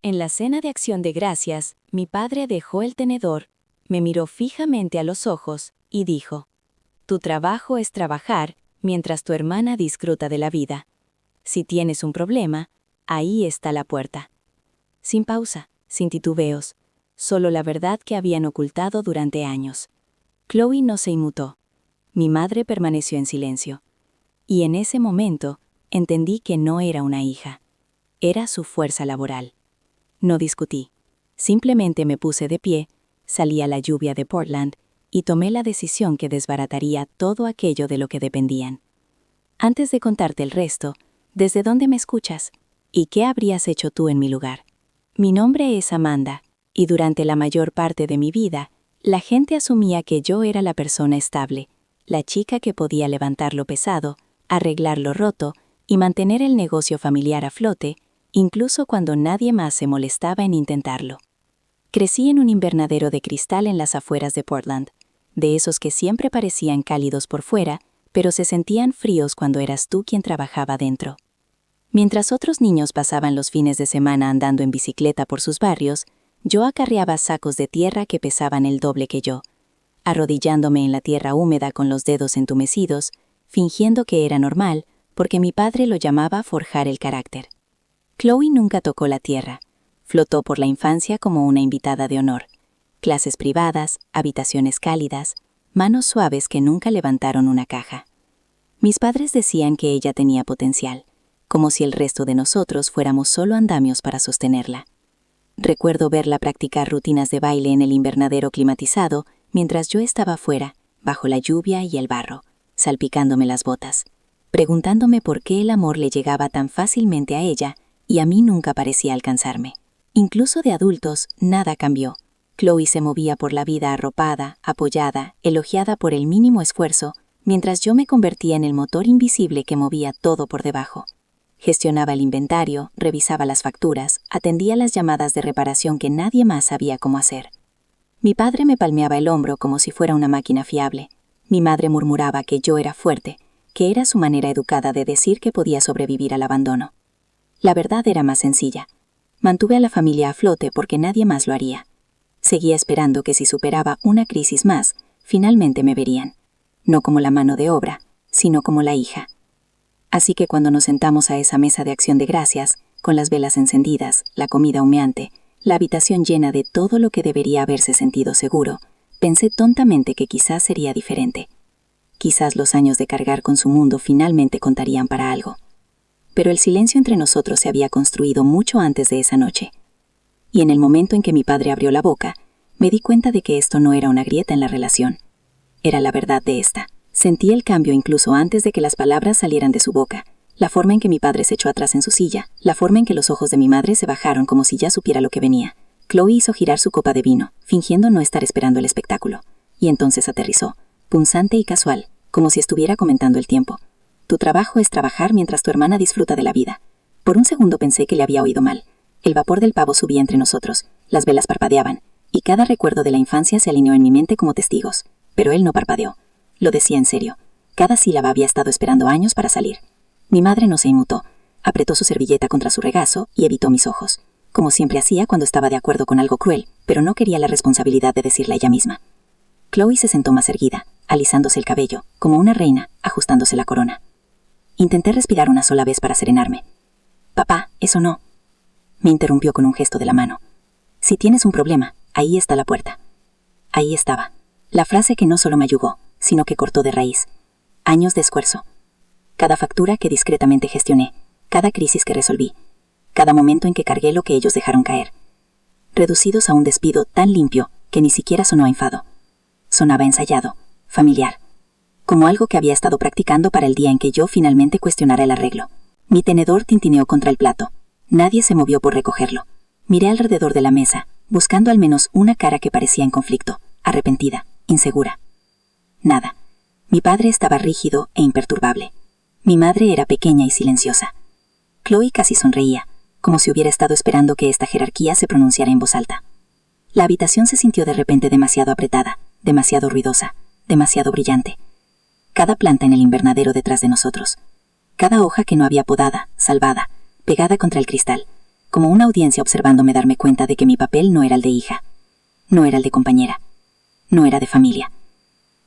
En la cena de Acción de Gracias, mi padre dejó el tenedor, me miró fijamente a los ojos y dijo: «Tu trabajo es trabajar mientras tu hermana disfruta de la vida. Si tienes un problema, ahí está la puerta». Sin pausa, sin titubeos, solo la verdad que habían ocultado durante años. Chloe no se inmutó. Mi madre permaneció en silencio. Y en ese momento, entendí que no era una hija. Era su fuerza laboral. No discutí. Simplemente me puse de pie, salí a la lluvia de Portland y tomé la decisión que desbarataría todo aquello de lo que dependían. Antes de contarte el resto, ¿desde dónde me escuchas? ¿Y qué habrías hecho tú en mi lugar? Mi nombre es Amanda, y durante la mayor parte de mi vida, la gente asumía que yo era la persona estable, la chica que podía levantar lo pesado, arreglar lo roto y mantener el negocio familiar a flote, incluso cuando nadie más se molestaba en intentarlo. Crecí en un invernadero de cristal en las afueras de Portland, de esos que siempre parecían cálidos por fuera, pero se sentían fríos cuando eras tú quien trabajaba dentro. Mientras otros niños pasaban los fines de semana andando en bicicleta por sus barrios, yo acarreaba sacos de tierra que pesaban el doble que yo, arrodillándome en la tierra húmeda con los dedos entumecidos, fingiendo que era normal, porque mi padre lo llamaba forjar el carácter. Chloe nunca tocó la tierra. Flotó por la infancia como una invitada de honor. Clases privadas, habitaciones cálidas, manos suaves que nunca levantaron una caja. Mis padres decían que ella tenía potencial, como si el resto de nosotros fuéramos solo andamios para sostenerla. Recuerdo verla practicar rutinas de baile en el invernadero climatizado mientras yo estaba afuera, bajo la lluvia y el barro, salpicándome las botas, preguntándome por qué el amor le llegaba tan fácilmente a ella y a mí nunca parecía alcanzarme. Incluso de adultos, nada cambió. Chloe se movía por la vida arropada, apoyada, elogiada por el mínimo esfuerzo, mientras yo me convertía en el motor invisible que movía todo por debajo. Gestionaba el inventario, revisaba las facturas, atendía las llamadas de reparación que nadie más sabía cómo hacer. Mi padre me palmeaba el hombro como si fuera una máquina fiable. Mi madre murmuraba que yo era fuerte, que era su manera educada de decir que podía sobrevivir al abandono. La verdad era más sencilla. Mantuve a la familia a flote porque nadie más lo haría. Seguía esperando que si superaba una crisis más, finalmente me verían. No como la mano de obra, sino como la hija. Así que cuando nos sentamos a esa mesa de Acción de Gracias, con las velas encendidas, la comida humeante, la habitación llena de todo lo que debería haberse sentido seguro, pensé tontamente que quizás sería diferente. Quizás los años de cargar con su mundo finalmente contarían para algo. Pero el silencio entre nosotros se había construido mucho antes de esa noche. Y en el momento en que mi padre abrió la boca, me di cuenta de que esto no era una grieta en la relación. Era la verdad de esta. Sentí el cambio incluso antes de que las palabras salieran de su boca. La forma en que mi padre se echó atrás en su silla, la forma en que los ojos de mi madre se bajaron como si ya supiera lo que venía. Chloe hizo girar su copa de vino, fingiendo no estar esperando el espectáculo. Y entonces aterrizó, punzante y casual, como si estuviera comentando el tiempo. Tu trabajo es trabajar mientras tu hermana disfruta de la vida. Por un segundo pensé que le había oído mal. El vapor del pavo subía entre nosotros, las velas parpadeaban, y cada recuerdo de la infancia se alineó en mi mente como testigos. Pero él no parpadeó. Lo decía en serio. Cada sílaba había estado esperando años para salir. Mi madre no se inmutó. Apretó su servilleta contra su regazo y evitó mis ojos, como siempre hacía cuando estaba de acuerdo con algo cruel, pero no quería la responsabilidad de decirla ella misma. Chloe se sentó más erguida, alisándose el cabello, como una reina, ajustándose la corona. Intenté respirar una sola vez para serenarme. «Papá, eso no». Me interrumpió con un gesto de la mano. «Si tienes un problema, ahí está la puerta». Ahí estaba. La frase que no solo me ayudó, sino que cortó de raíz. Años de esfuerzo. Cada factura que discretamente gestioné, cada crisis que resolví, cada momento en que cargué lo que ellos dejaron caer. Reducidos a un despido tan limpio que ni siquiera sonó a enfado. Sonaba ensayado, familiar. Como algo que había estado practicando para el día en que yo finalmente cuestionara el arreglo. Mi tenedor tintineó contra el plato. Nadie se movió por recogerlo. Miré alrededor de la mesa, buscando al menos una cara que parecía en conflicto, arrepentida, insegura. Nada. Mi padre estaba rígido e imperturbable. Mi madre era pequeña y silenciosa. Chloe casi sonreía, como si hubiera estado esperando que esta jerarquía se pronunciara en voz alta. La habitación se sintió de repente demasiado apretada, demasiado ruidosa, demasiado brillante. Cada planta en el invernadero detrás de nosotros. Cada hoja que no había podada, salvada, pegada contra el cristal, como una audiencia observándome darme cuenta de que mi papel no era el de hija, no era el de compañera, no era de familia.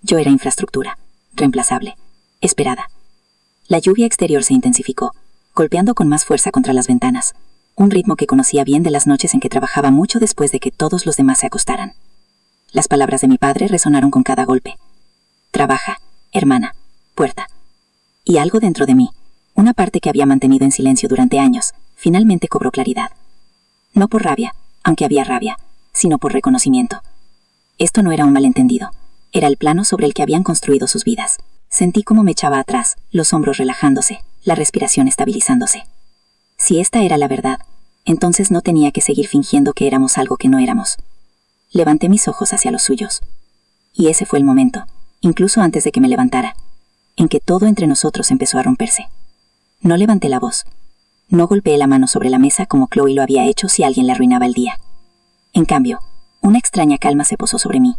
Yo era infraestructura, reemplazable, esperada. La lluvia exterior se intensificó, golpeando con más fuerza contra las ventanas, un ritmo que conocía bien de las noches en que trabajaba mucho después de que todos los demás se acostaran. Las palabras de mi padre resonaron con cada golpe. Trabaja, hermana, puerta. Y algo dentro de mí, una parte que había mantenido en silencio durante años, finalmente cobró claridad. No por rabia, aunque había rabia, sino por reconocimiento. Esto no era un malentendido, era el plano sobre el que habían construido sus vidas. Sentí cómo me echaba atrás, los hombros relajándose, la respiración estabilizándose. Si esta era la verdad, entonces no tenía que seguir fingiendo que éramos algo que no éramos. Levanté mis ojos hacia los suyos. Y ese fue el momento, incluso antes de que me levantara, en que todo entre nosotros empezó a romperse. No levanté la voz. No golpeé la mano sobre la mesa como Chloe lo había hecho si alguien le arruinaba el día. En cambio, una extraña calma se posó sobre mí,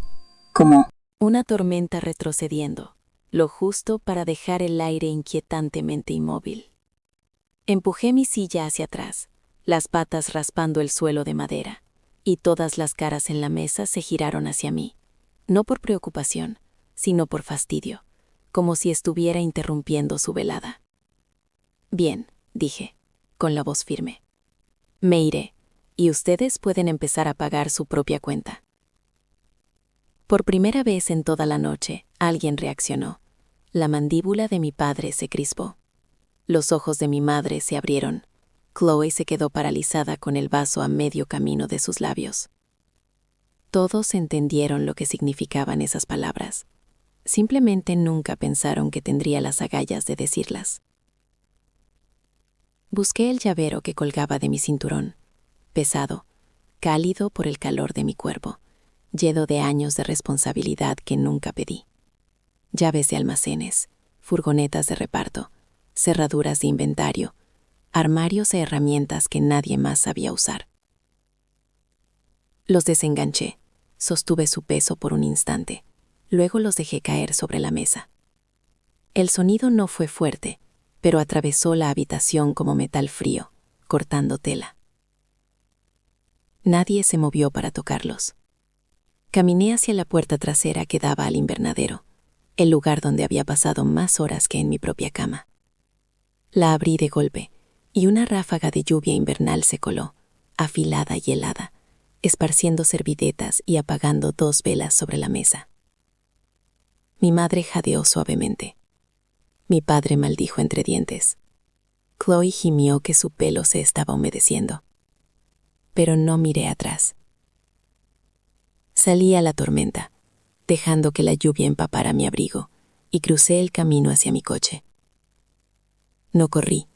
como una tormenta retrocediendo, lo justo para dejar el aire inquietantemente inmóvil. Empujé mi silla hacia atrás, las patas raspando el suelo de madera, y todas las caras en la mesa se giraron hacia mí, no por preocupación, sino por fastidio, como si estuviera interrumpiendo su velada. Bien, dije, con la voz firme. Me iré, y ustedes pueden empezar a pagar su propia cuenta. Por primera vez en toda la noche, alguien reaccionó. La mandíbula de mi padre se crispó. Los ojos de mi madre se abrieron. Chloe se quedó paralizada con el vaso a medio camino de sus labios. Todos entendieron lo que significaban esas palabras. Simplemente nunca pensaron que tendría las agallas de decirlas. Busqué el llavero que colgaba de mi cinturón, pesado, cálido por el calor de mi cuerpo, lleno de años de responsabilidad que nunca pedí. Llaves de almacenes, furgonetas de reparto, cerraduras de inventario, armarios e herramientas que nadie más sabía usar. Los desenganché, sostuve su peso por un instante, luego los dejé caer sobre la mesa. El sonido no fue fuerte, pero atravesó la habitación como metal frío, cortando tela. Nadie se movió para tocarlos. Caminé hacia la puerta trasera que daba al invernadero, el lugar donde había pasado más horas que en mi propia cama. La abrí de golpe, y una ráfaga de lluvia invernal se coló, afilada y helada, esparciendo servilletas y apagando 2 velas sobre la mesa. Mi madre jadeó suavemente. Mi padre maldijo entre dientes. Chloe gimió que su pelo se estaba humedeciendo. Pero no miré atrás. Salí a la tormenta, dejando que la lluvia empapara mi abrigo, y crucé el camino hacia mi coche. No corrí.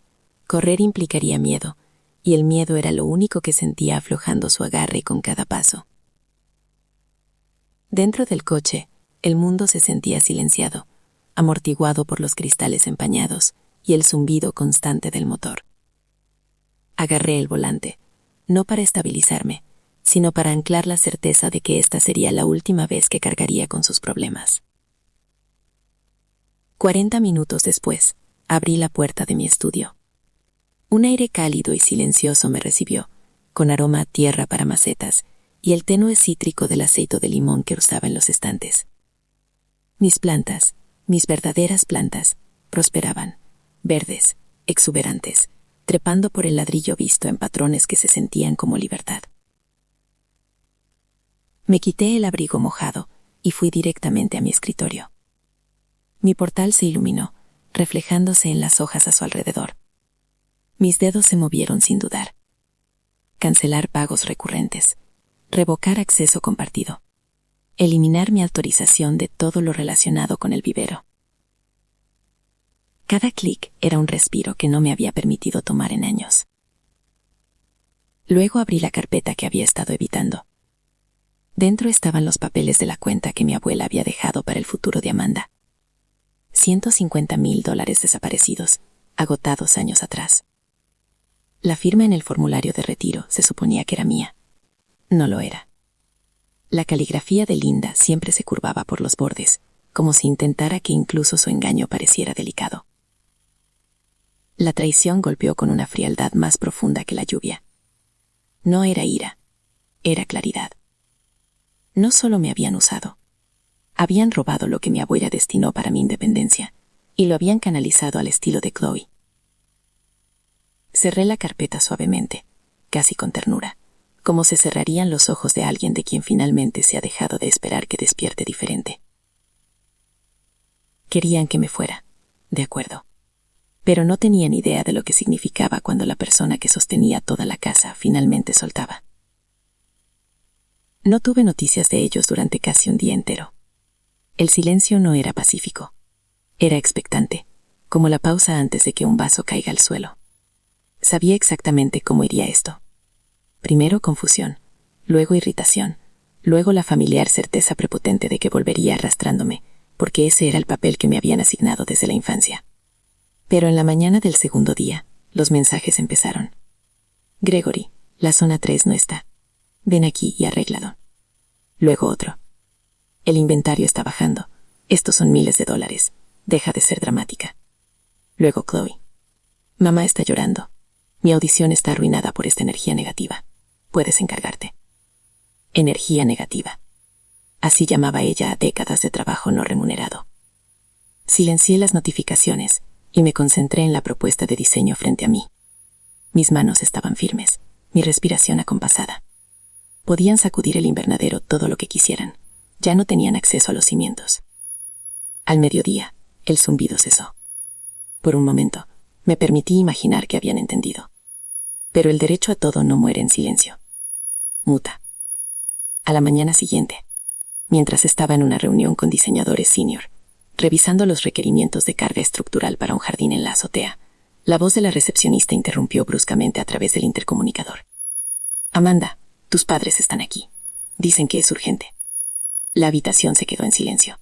Correr implicaría miedo, y el miedo era lo único que sentía aflojando su agarre con cada paso. Dentro del coche, el mundo se sentía silenciado, amortiguado por los cristales empañados y el zumbido constante del motor. Agarré el volante, no para estabilizarme, sino para anclar la certeza de que esta sería la última vez que cargaría con sus problemas. 40 minutos después, abrí la puerta de mi estudio. Un aire cálido y silencioso me recibió, con aroma a tierra para macetas y el tenue cítrico del aceite de limón que usaba en los estantes. Mis plantas, mis verdaderas plantas, prosperaban, verdes, exuberantes, trepando por el ladrillo visto en patrones que se sentían como libertad. Me quité el abrigo mojado y fui directamente a mi escritorio. Mi portal se iluminó, reflejándose en las hojas a su alrededor. Mis dedos se movieron sin dudar. Cancelar pagos recurrentes, revocar acceso compartido, eliminar mi autorización de todo lo relacionado con el vivero. Cada clic era un respiro que no me había permitido tomar en años. Luego abrí la carpeta que había estado evitando. Dentro estaban los papeles de la cuenta que mi abuela había dejado para el futuro de Amanda. $150,000 desaparecidos, agotados años atrás. La firma en el formulario de retiro se suponía que era mía. No lo era. La caligrafía de Linda siempre se curvaba por los bordes, como si intentara que incluso su engaño pareciera delicado. La traición golpeó con una frialdad más profunda que la lluvia. No era ira, era claridad. No solo me habían usado, habían robado lo que mi abuela destinó para mi independencia y lo habían canalizado al estilo de Chloe. Cerré la carpeta suavemente, casi con ternura, como se cerrarían los ojos de alguien de quien finalmente se ha dejado de esperar que despierte diferente. Querían que me fuera, de acuerdo, pero no tenían idea de lo que significaba cuando la persona que sostenía toda la casa finalmente soltaba. No tuve noticias de ellos durante casi un día entero. El silencio no era pacífico, era expectante, como la pausa antes de que un vaso caiga al suelo. Sabía exactamente cómo iría esto. Primero confusión, luego irritación, luego la familiar certeza prepotente de que volvería arrastrándome, porque ese era el papel que me habían asignado desde la infancia. Pero en la mañana del segundo día, los mensajes empezaron. Gregory, la zona 3 no está. Ven aquí y arréglalo. Luego otro. El inventario está bajando. Estos son miles de dólares. Deja de ser dramática. Luego Chloe. Mamá está llorando. Mi audición está arruinada por esta energía negativa. Puedes encargarte. Energía negativa. Así llamaba ella a décadas de trabajo no remunerado. Silencié las notificaciones y me concentré en la propuesta de diseño frente a mí. Mis manos estaban firmes, mi respiración acompasada. Podían sacudir el invernadero todo lo que quisieran. Ya no tenían acceso a los cimientos. Al mediodía, el zumbido cesó. Por un momento, me permití imaginar que habían entendido. Pero el derecho a todo no muere en silencio. Muta. A la mañana siguiente, mientras estaba en una reunión con diseñadores senior, revisando los requerimientos de carga estructural para un jardín en la azotea, la voz de la recepcionista interrumpió bruscamente a través del intercomunicador. Amanda, tus padres están aquí. Dicen que es urgente. La habitación se quedó en silencio.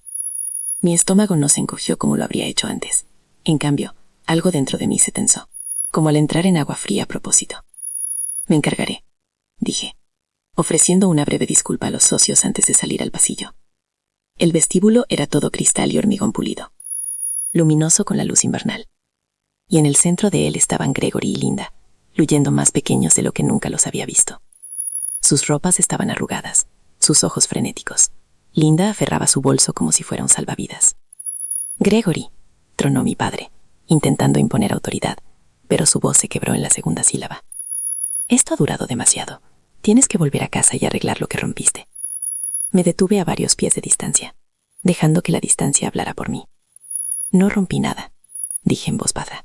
Mi estómago no se encogió como lo habría hecho antes. En cambio, algo dentro de mí se tensó, como al entrar en agua fría a propósito. Me encargaré, dije, ofreciendo una breve disculpa a los socios antes de salir al pasillo. El vestíbulo era todo cristal y hormigón pulido, luminoso con la luz invernal. Y en el centro de él estaban Gregory y Linda, luyendo más pequeños de lo que nunca los había visto. Sus ropas estaban arrugadas, sus ojos frenéticos. Linda aferraba su bolso como si fuera un salvavidas. Gregory, tronó mi padre, intentando imponer autoridad, pero su voz se quebró en la segunda sílaba. Esto ha durado demasiado. Tienes que volver a casa y arreglar lo que rompiste. Me detuve a varios pies de distancia, dejando que la distancia hablara por mí. No rompí nada, dije en voz baja.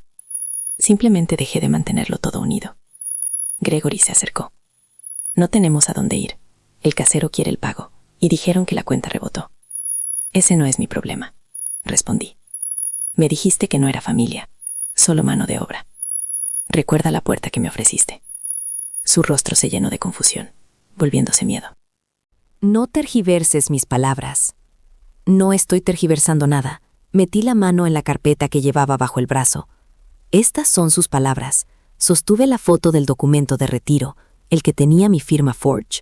Simplemente dejé de mantenerlo todo unido. Gregory se acercó. No tenemos a dónde ir. El casero quiere el pago, y dijeron que la cuenta rebotó. Ese no es mi problema, respondí. Me dijiste que no era familia, solo mano de obra. Recuerda la puerta que me ofreciste. Su rostro se llenó de confusión, volviéndose miedo. No tergiverses mis palabras. No estoy tergiversando nada. Metí la mano en la carpeta que llevaba bajo el brazo. Estas son sus palabras. Sostuve la foto del documento de retiro, el que tenía mi firma Forge.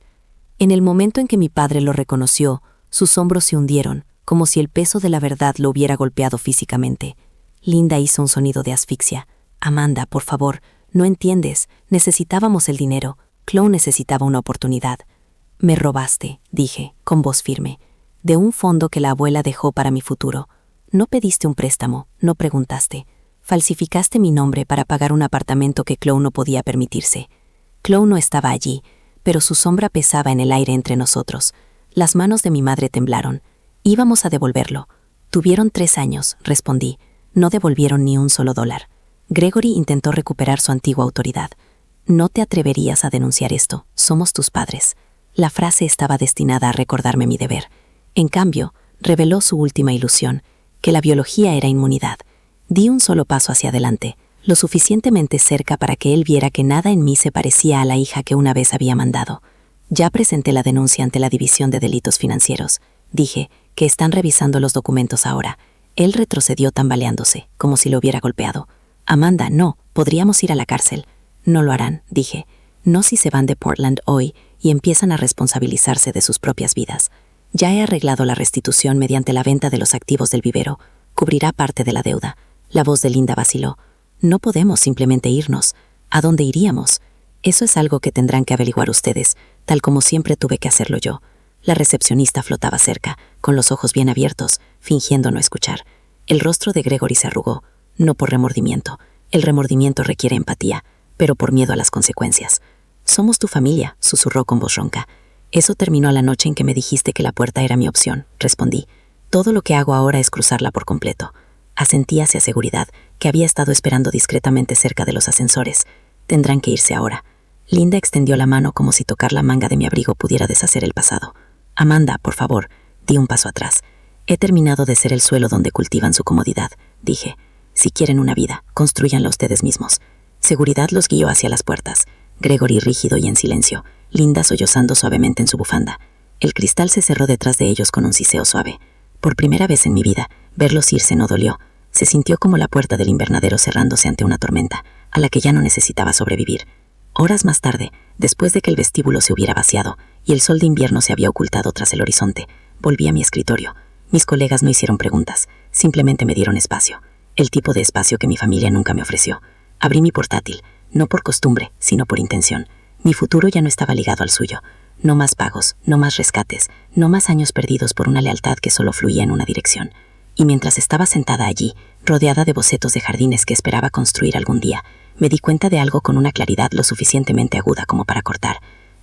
En el momento en que mi padre lo reconoció, sus hombros se hundieron, como si el peso de la verdad lo hubiera golpeado físicamente. Linda hizo un sonido de asfixia. Amanda, por favor, no entiendes. Necesitábamos el dinero. Chloe necesitaba una oportunidad. Me robaste, dije, con voz firme, de un fondo que la abuela dejó para mi futuro. No pediste un préstamo, no preguntaste. Falsificaste mi nombre para pagar un apartamento que Chloe no podía permitirse. Chloe no estaba allí, pero su sombra pesaba en el aire entre nosotros. Las manos de mi madre temblaron. Íbamos a devolverlo. Tuvieron 3 años, respondí. No devolvieron ni un solo dólar. Gregory intentó recuperar su antigua autoridad. No te atreverías a denunciar esto. Somos tus padres. La frase estaba destinada a recordarme mi deber. En cambio, reveló su última ilusión, que la biología era inmunidad. Di un solo paso hacia adelante, lo suficientemente cerca para que él viera que nada en mí se parecía a la hija que una vez había mandado. Ya presenté la denuncia ante la División de Delitos Financieros. Dije que están revisando los documentos ahora. Él retrocedió tambaleándose, como si lo hubiera golpeado. Amanda, no, podríamos ir a la cárcel. No lo harán, dije. No si se van de Portland hoy y empiezan a responsabilizarse de sus propias vidas. Ya he arreglado la restitución mediante la venta de los activos del vivero. Cubrirá parte de la deuda. La voz de Linda vaciló. No podemos simplemente irnos. ¿A dónde iríamos? Eso es algo que tendrán que averiguar ustedes, tal como siempre tuve que hacerlo yo. La recepcionista flotaba cerca, con los ojos bien abiertos, fingiendo no escuchar. El rostro de Gregory se arrugó, no por remordimiento. El remordimiento requiere empatía, pero por miedo a las consecuencias. «Somos tu familia», susurró con voz ronca. «Eso terminó a la noche en que me dijiste que la puerta era mi opción», respondí. «Todo lo que hago ahora es cruzarla por completo». Asentí hacia seguridad, que había estado esperando discretamente cerca de los ascensores. «Tendrán que irse ahora». Linda extendió la mano como si tocar la manga de mi abrigo pudiera deshacer el pasado. «Amanda, por favor», di un paso atrás. «He terminado de ser el suelo donde cultivan su comodidad», dije. «Si quieren una vida, construyanla ustedes mismos». Seguridad los guió hacia las puertas. Gregory rígido y en silencio, Linda sollozando suavemente en su bufanda. El cristal se cerró detrás de ellos con un siseo suave. Por primera vez en mi vida, verlos irse no dolió. Se sintió como la puerta del invernadero cerrándose ante una tormenta, a la que ya no necesitaba sobrevivir. Horas más tarde, después de que el vestíbulo se hubiera vaciado y el sol de invierno se había ocultado tras el horizonte, volví a mi escritorio. Mis colegas no hicieron preguntas, simplemente me dieron espacio. El tipo de espacio que mi familia nunca me ofreció. Abrí mi portátil, no por costumbre, sino por intención. Mi futuro ya no estaba ligado al suyo. No más pagos, no más rescates, no más años perdidos por una lealtad que solo fluía en una dirección. Y mientras estaba sentada allí, rodeada de bocetos de jardines que esperaba construir algún día, me di cuenta de algo con una claridad lo suficientemente aguda como para cortar.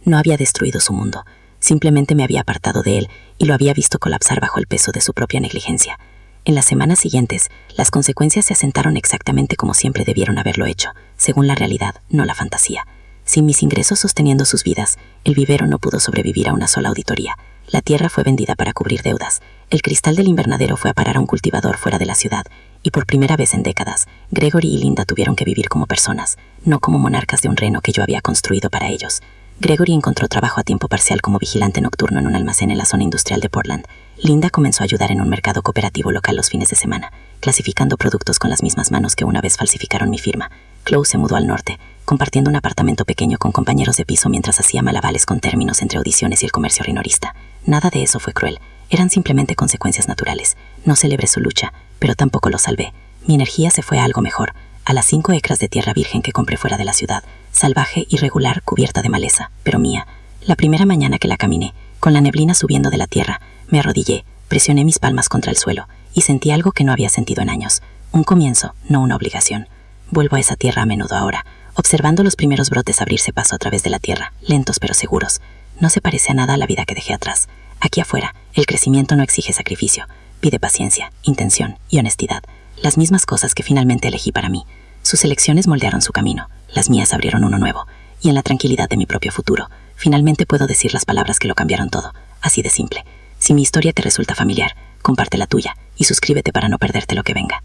No había destruido su mundo, simplemente me había apartado de él y lo había visto colapsar bajo el peso de su propia negligencia. En las semanas siguientes, las consecuencias se asentaron exactamente como siempre debieron haberlo hecho, según la realidad, no la fantasía. Sin mis ingresos sosteniendo sus vidas, el vivero no pudo sobrevivir a una sola auditoría. La tierra fue vendida para cubrir deudas. El cristal del invernadero fue a parar a un cultivador fuera de la ciudad, y por primera vez en décadas, Gregory y Linda tuvieron que vivir como personas, no como monarcas de un reino que yo había construido para ellos. Gregory encontró trabajo a tiempo parcial como vigilante nocturno en un almacén en la zona industrial de Portland. Linda comenzó a ayudar en un mercado cooperativo local los fines de semana, clasificando productos con las mismas manos que una vez falsificaron mi firma. Chloe se mudó al norte, compartiendo un apartamento pequeño con compañeros de piso mientras hacía malabares con términos entre audiciones y el comercio rinorista. Nada de eso fue cruel, eran simplemente consecuencias naturales. No celebré su lucha, pero tampoco lo salvé. Mi energía se fue a algo mejor, a las 5 acres de tierra virgen que compré fuera de la ciudad, salvaje, irregular, cubierta de maleza, pero mía. La primera mañana que la caminé, con la neblina subiendo de la tierra, me arrodillé, presioné mis palmas contra el suelo y sentí algo que no había sentido en años. Un comienzo, no una obligación. Vuelvo a esa tierra a menudo ahora, observando los primeros brotes abrirse paso a través de la tierra, lentos pero seguros. No se parece a nada a la vida que dejé atrás. Aquí afuera, el crecimiento no exige sacrificio, pide paciencia, intención y honestidad, las mismas cosas que finalmente elegí para mí. Sus elecciones moldearon su camino, las mías abrieron uno nuevo, y en la tranquilidad de mi propio futuro, finalmente puedo decir las palabras que lo cambiaron todo, así de simple. Si mi historia te resulta familiar, comparte la tuya y suscríbete para no perderte lo que venga.